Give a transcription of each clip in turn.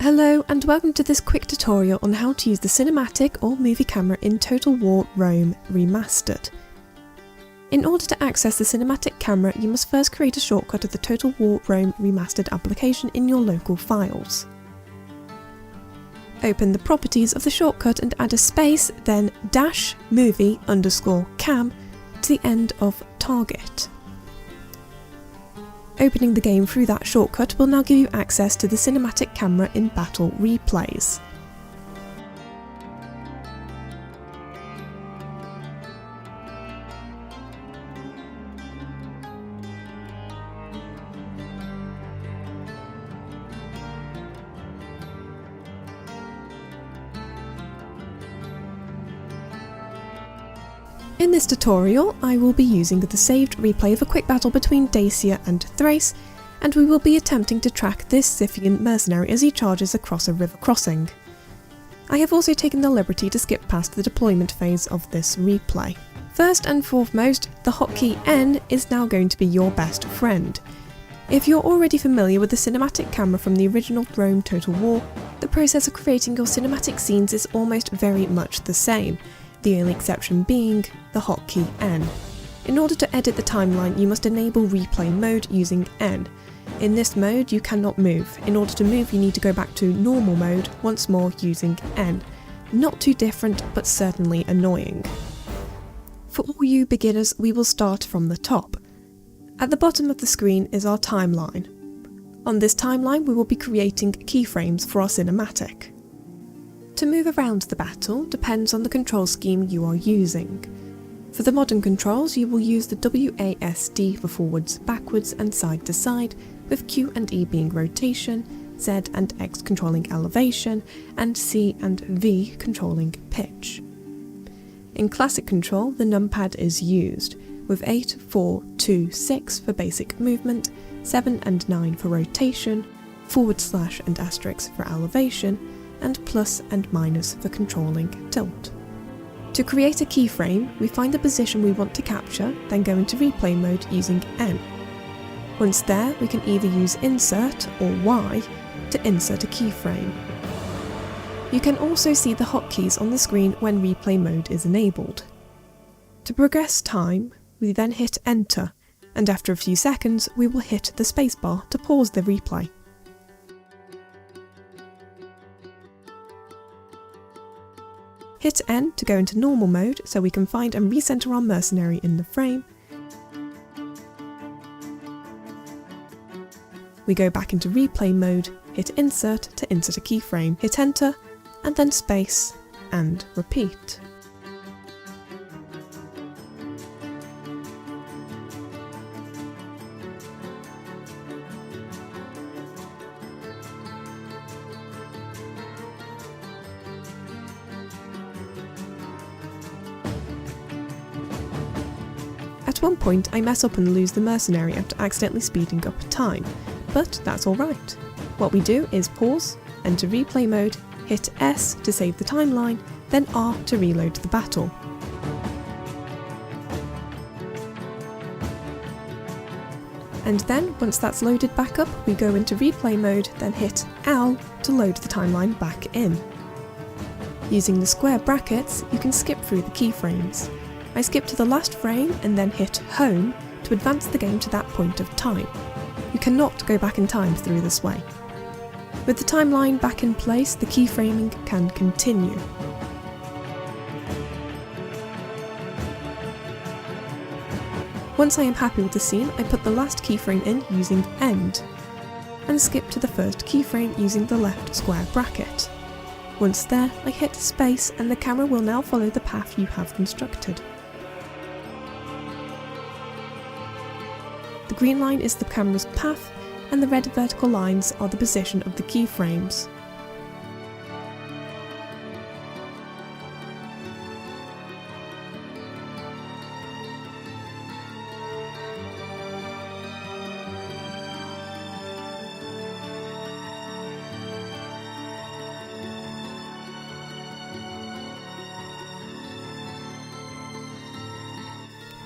Hello and welcome to this quick tutorial on how to use the cinematic or movie camera in Total War Rome Remastered. In order to access the cinematic camera, you must first create a shortcut of the Total War Rome Remastered application in your local files. Open the properties of the shortcut and add a space, then -movie_cam to the end of target. Opening the game through that shortcut will now give you access to the cinematic camera in battle replays. In this tutorial, I will be using the saved replay of a quick battle between Dacia and Thrace, and we will be attempting to track this Scythian mercenary as he charges across a river crossing. I have also taken the liberty to skip past the deployment phase of this replay. First and foremost, the hotkey N is now going to be your best friend. If you're already familiar with the cinematic camera from the original Rome Total War, the process of creating your cinematic scenes is almost very much the same, the only exception being the hotkey N. In order to edit the timeline, you must enable replay mode using N. In this mode, you cannot move. In order to move, you need to go back to normal mode once more using N. Not too different, but certainly annoying. For all you beginners, we will start from the top. At the bottom of the screen is our timeline. On this timeline, we will be creating keyframes for our cinematic. To move around the battle depends on the control scheme you are using. For the modern controls, you will use the WASD for forwards, backwards and side to side, with Q and E being rotation, Z and X controlling elevation, and C and V controlling pitch. In classic control, the numpad is used, with 8, 4, 2, 6 for basic movement, 7 and 9 for rotation, / and asterisk for elevation, and plus and minus for controlling tilt. To create a keyframe, we find the position we want to capture, then go into replay mode using N. Once there, we can either use Insert or Y to insert a keyframe. You can also see the hotkeys on the screen when replay mode is enabled. To progress time, we then hit Enter, and after a few seconds we will hit the spacebar to pause the replay. Hit N to go into normal mode so we can find and recenter our mercenary in the frame. We go back into replay mode, hit Insert to insert a keyframe, hit Enter, and then space, and repeat. At one point I mess up and lose the mercenary after accidentally speeding up time, but that's alright. What we do is pause, enter replay mode, hit S to save the timeline, then R to reload the battle. And then, once that's loaded back up, we go into replay mode, then hit L to load the timeline back in. Using the square brackets, you can skip through the keyframes. I skip to the last frame and then hit Home to advance the game to that point of time. You cannot go back in time through this way. With the timeline back in place, the keyframing can continue. Once I am happy with the scene, I put the last keyframe in using End, and skip to the first keyframe using the left square bracket. Once there, I hit space and the camera will now follow the path you have constructed. The green line is the camera's path, and the red vertical lines are the position of the keyframes.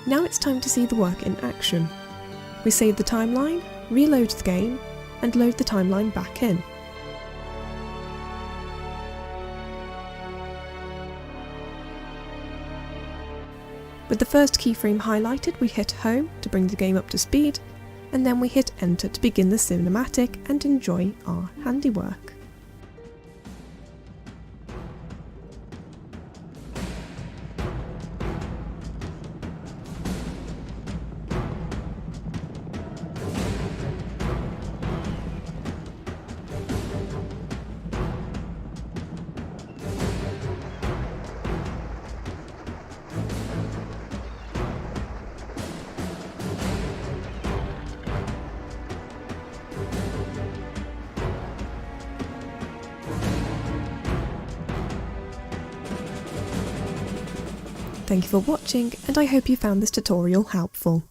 Now it's time to see the work in action. We save the timeline, reload the game, and load the timeline back in. With the first keyframe highlighted, we hit home to bring the game up to speed, and then we hit enter to begin the cinematic and enjoy our handiwork. Thank you for watching, and I hope you found this tutorial helpful.